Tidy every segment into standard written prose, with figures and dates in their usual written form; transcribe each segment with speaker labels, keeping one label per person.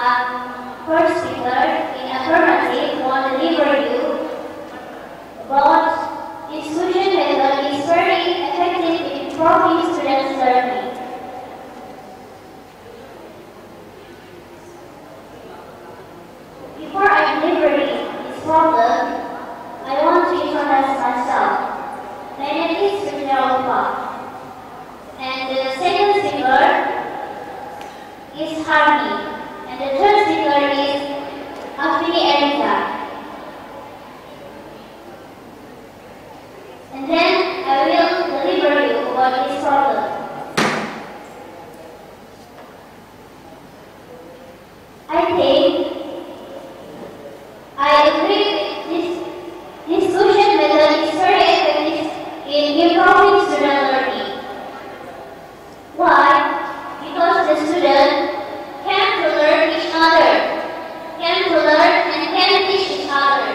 Speaker 1: First speaker in affirmative will deliver you about exclusion method is very effective in improving students' learning. Before I deliver this problem, I want to introduce myself. My name is Srinjawapa. And the second speaker is Harni. And the third speaker is Afini Erika. And then I will deliver you about this problem. I think I agree with this exclusion method is very effective in improving student learning. Why? Because the student can to learn each other, can to learn and can teach each other.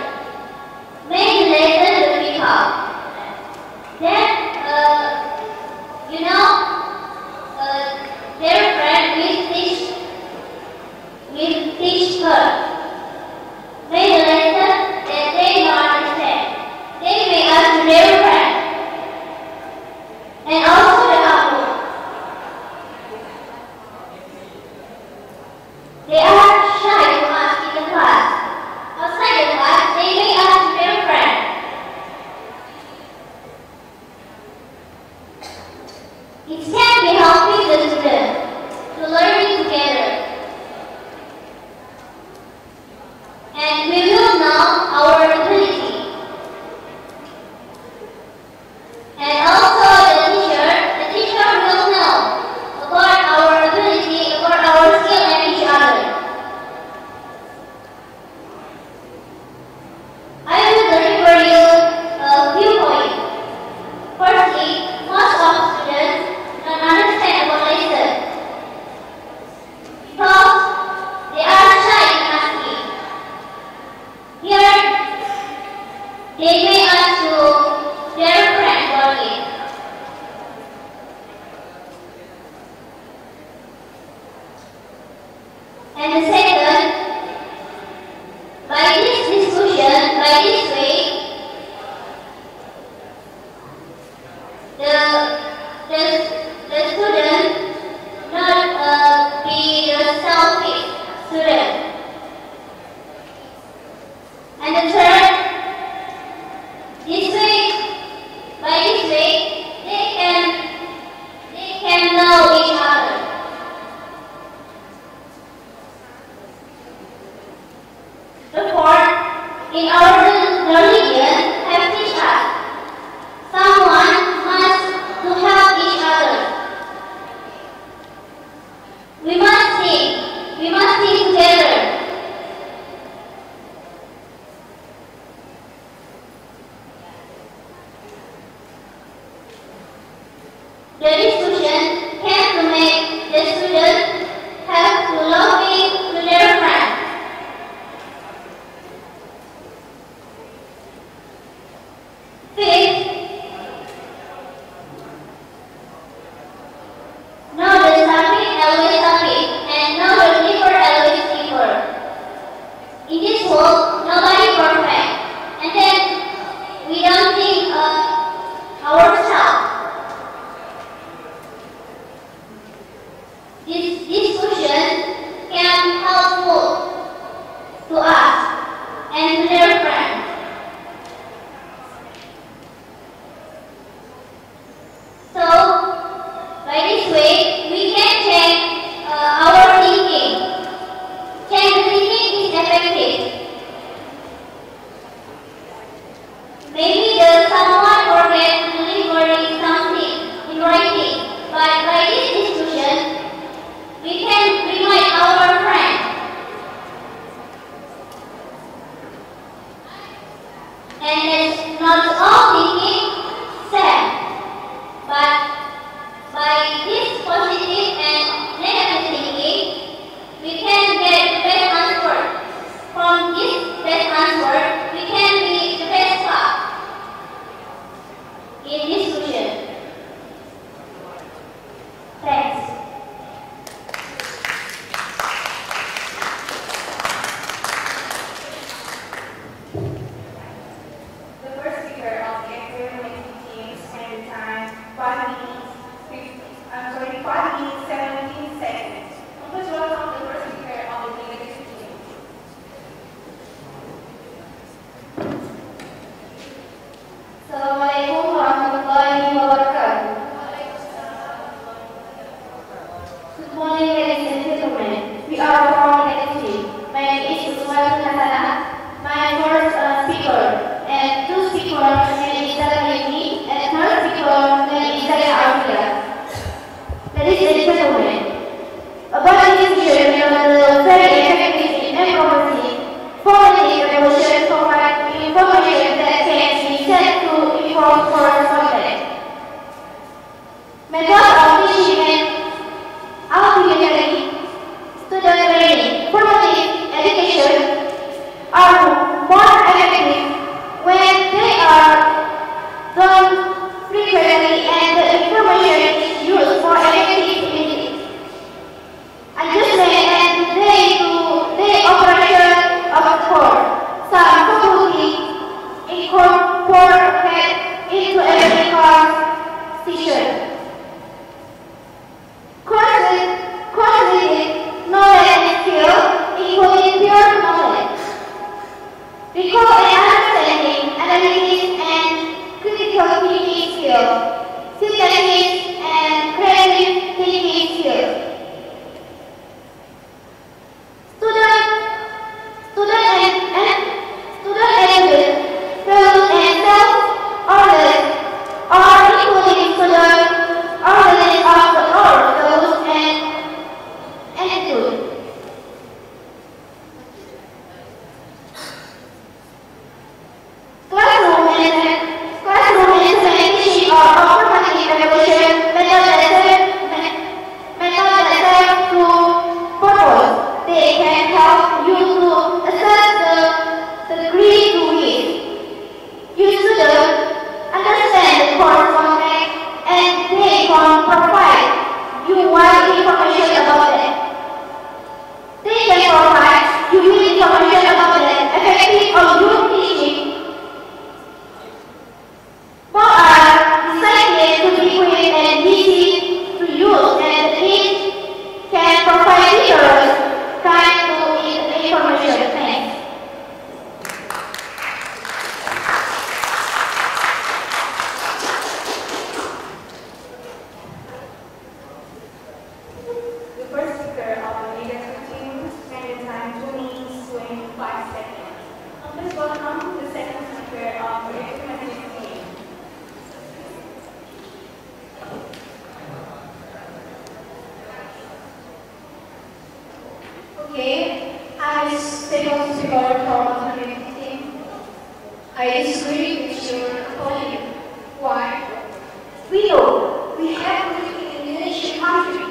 Speaker 1: Make the lesson difficult. Then, their friend will teach her. Make the lesson that they don't understand. They may ask their friend. And also the couple. They are shy to ask in the class. Outside the class, they may ask their friend. It can be helping the student to learning together. And we will know our ability. And also the teacher will know about our ability, about our skill and each other. I will deliver you a few points. Firstly, most of students don't understand about lesson because they are shy in asking. Here, they may ask to their friend about it. And the second, by this discussion, by this way, the student not be the selfish student. And the third, by this way, they can know each other. The fourth, in our religion, have teach us someone must to help each other. We must think together. The discussion can to make the student have to lobby to their friends. Fifth, know the subject always subject and know the keeper always keeper. In this world, nobody perfect. And then we don't think ourselves. This discussion can helpful to us and to their friends. So, by this way, we can check our thinking. Check the thinking is effective. Maybe someone forget to deliver something in writing, but by this discussion, we can remind our friend. you to assess the degree to which you should understand the course content and they can provide you wide information about it. They can provide you with information about the effective of your teaching. Both are designed to be quick and easy to use, and it can provide teachers time to get information. Thanks.
Speaker 2: The first speaker of the leadership team spent the time 2 minutes 25 seconds. Please welcome the second speaker of the leadership team.
Speaker 3: Okay, I second speaker from the leadership team. I disagree with your opinion. Why? We know we have lived in an Indonesian country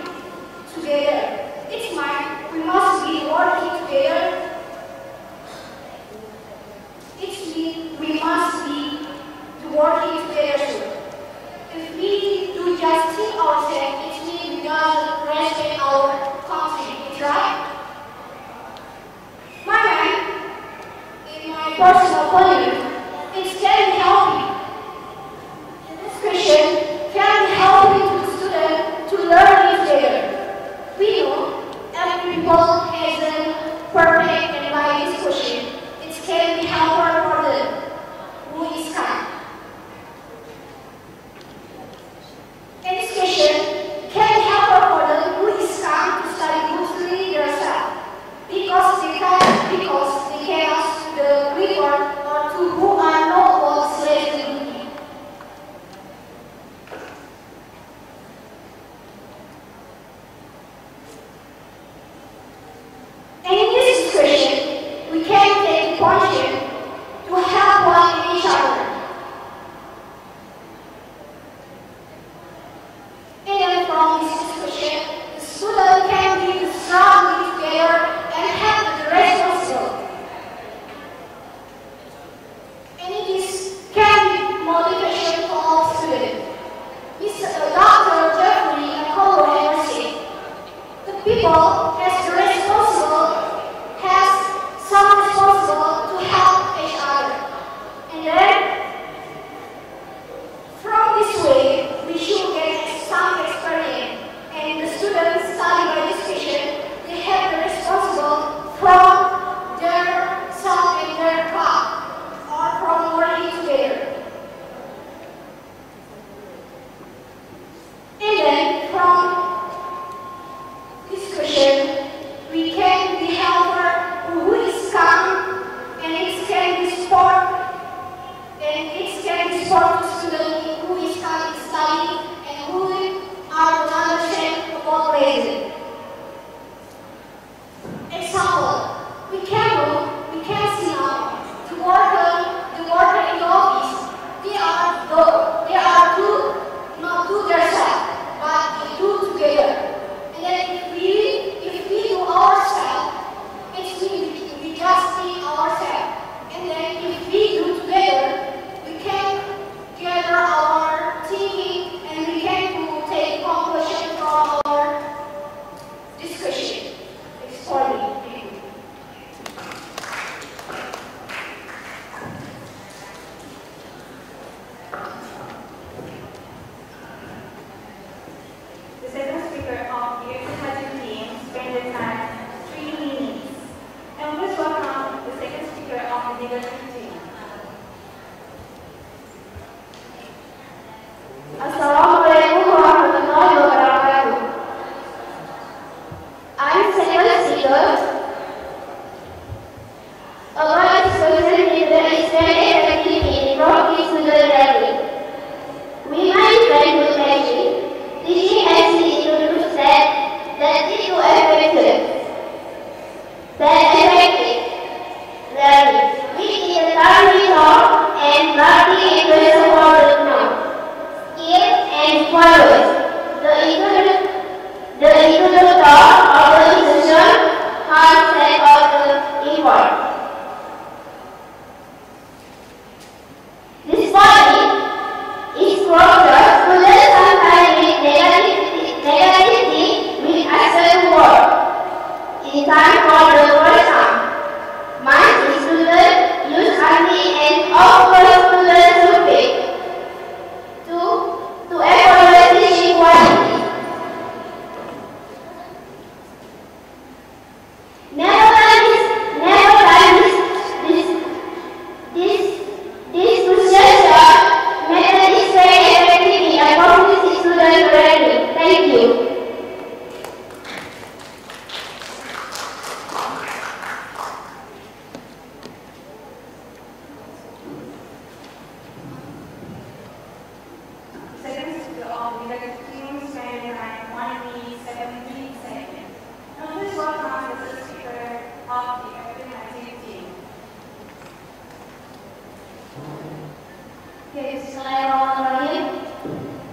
Speaker 3: together. It's mine. We must be working together. We must be working together too. If we do just think ourselves, it means we don't respect our country. It's right? In my personal opinion, it can be healthy. This question can be healthy to the student to learn together. We know every people has a perfect, and by this question, it can be helpful for them who is kind. And this question can be helpful for them who is kind to study mostly themselves because they cannot to the report or to
Speaker 1: world. This body is closer to the sometimes with negativity with actual world. In time for the first time, mind is student use only and all student survey to evaluate teaching quality. This procedure method is very effective in accomplishing student learning. Thank you.
Speaker 2: Seconds to all leadership teams, standing time 1:73 seconds. Now please welcome the speaker of the academic team.
Speaker 1: Okay, Bismillahirrahmanirrahim.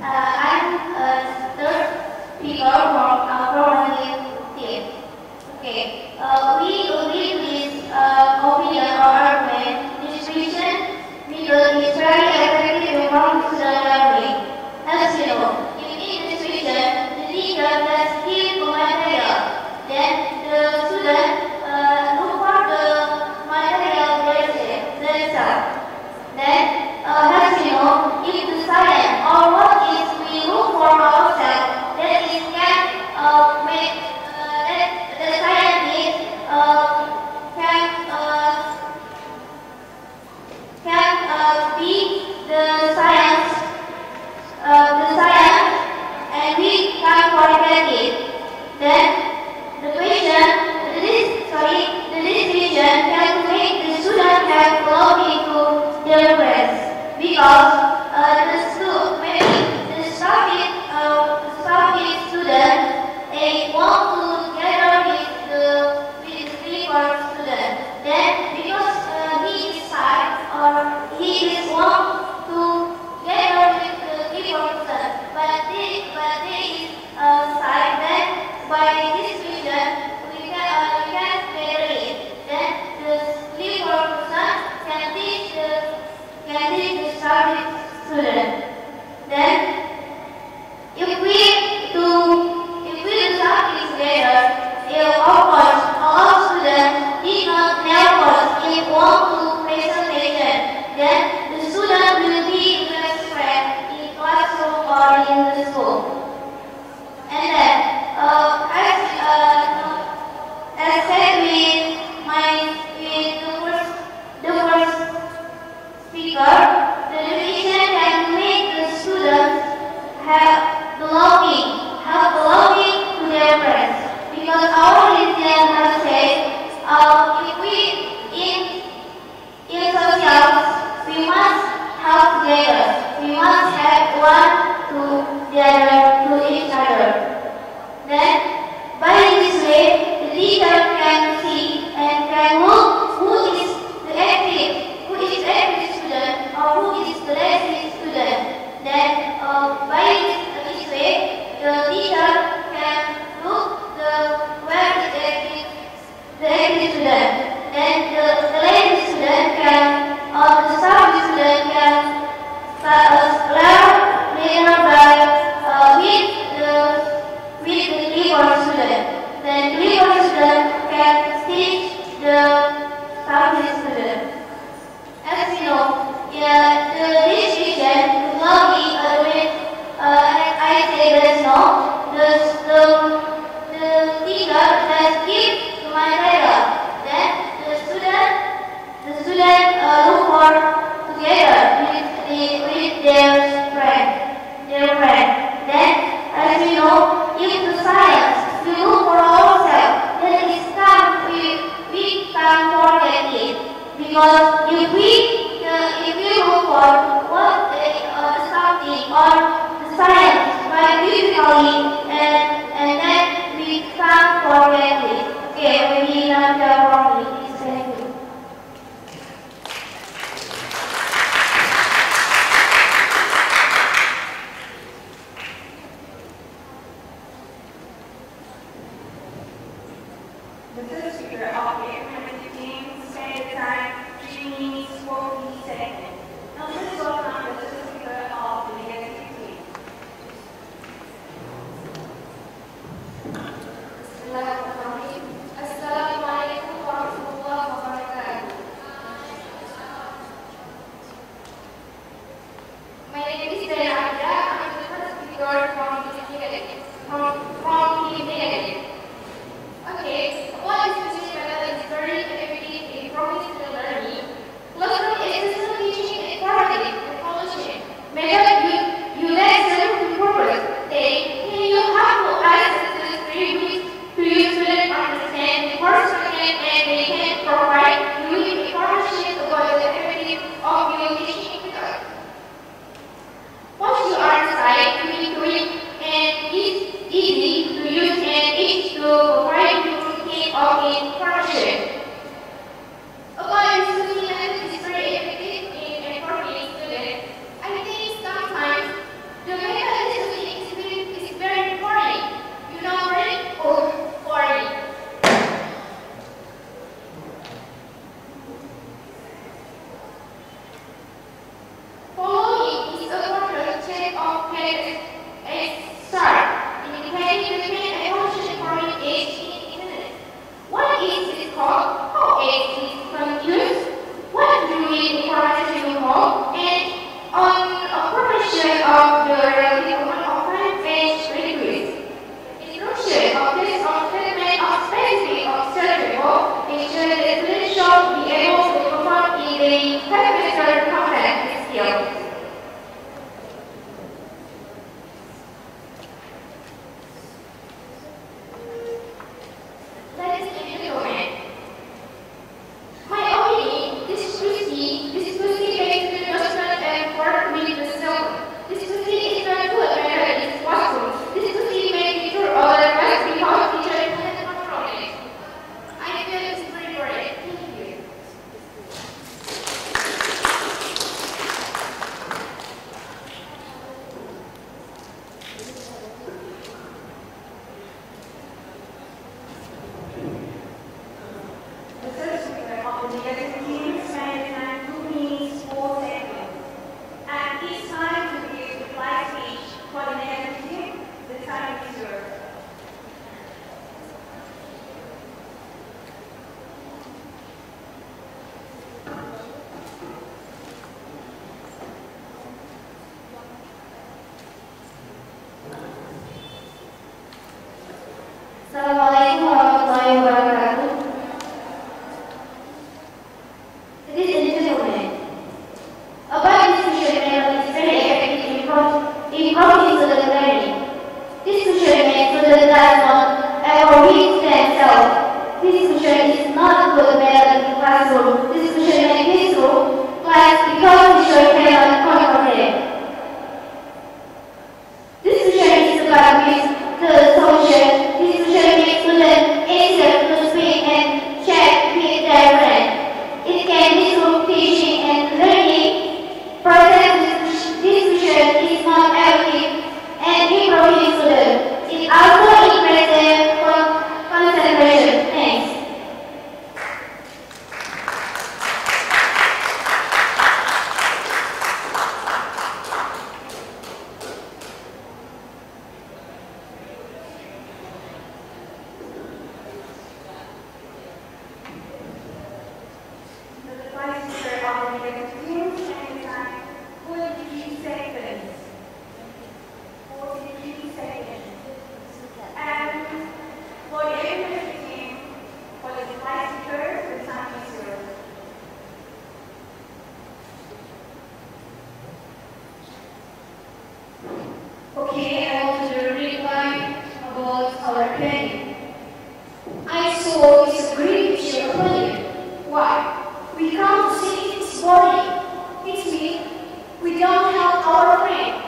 Speaker 1: I'm a third speaker from programming team. Okay, we agreed with opinion or argument. Distribution method is very effective in student learning. As you know, in distribution, the teacher just give the material, then the student look for the material themselves. Then, as you know, if the science or what is we look for ourselves, that is can make that the scientist can be the science, and we can forget it. Then the question, the decision can make the student have flow into their brains because the starting student they want to gather with the sleeper student. Then because he is shy or he is want to gather with the sleeper student, but they is shy. Then by this reason we can gather it. Then the sleeper student can teach the starting student. Then if we do something together, of course all students did not nervous if want to presentation. Then the student will be best friend in classroom or in the school. And then as said with the first speaker, the division can make the students have belonging to their friends. Because our religion has said, if we in socials, we must help together. We must have one to each other. Then, by this way, the teacher can see and can look who is the active student or who is the lazy student. Then, by this way, the teacher can look where is the active student. Then the lazy student can, or the starving student can learn by with the leader student. Then the leader student can teach the starving student. As you know, the decision will be I say that no, the teacher just give the material. Then the student look for together with their friend. Then, as we know, if the science we look for ourselves, then this time we can't forget it. Because if we look for what something or the science by physically and then we can't forget it. Okay, we learn that properly. Thank you.
Speaker 2: The third speaker of the academic team,
Speaker 3: ensure that the students should be able to perform in the headmaster conference skill. Ladies and gentlemen, my opinion, this pussy makes the restaurant and work with the silver. This pussy is not good when it is washroom. This pussy makes the tour of the rest because teacher has control it. I feel it's pretty great. Thank you.
Speaker 2: The third speaker of the negative team spent time 2 minutes 4 seconds. And each time to give the reply speech for the negative team, the time is yours.
Speaker 1: Assalamualaikum warahmatullahi wabarakatuh. Ladies and gentlemen, about discussion method is very effective in prompting student learning. Discussion method does not ever reach themselves. Discussion is not a good method in classroom. Discussion makes through class because teacher cannot control them. Discussion is about the solution. Discussion makes students easier to speak and chat with their friends. It can improve teaching and learning. Process discussion is not active and improving students. It also increases concentration. Thanks.
Speaker 2: The reply speaker of the negative team spent time 43 seconds. 43 seconds. And for the negative team, for the reply speaker, the time is yours.
Speaker 3: Okay, I want to reply about our planning. I so disagree with your opinion. Why? We come to see it's boring. It means we don't help our friend.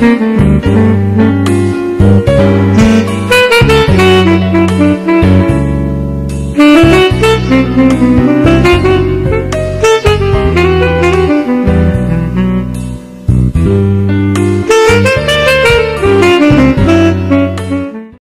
Speaker 4: Thank you.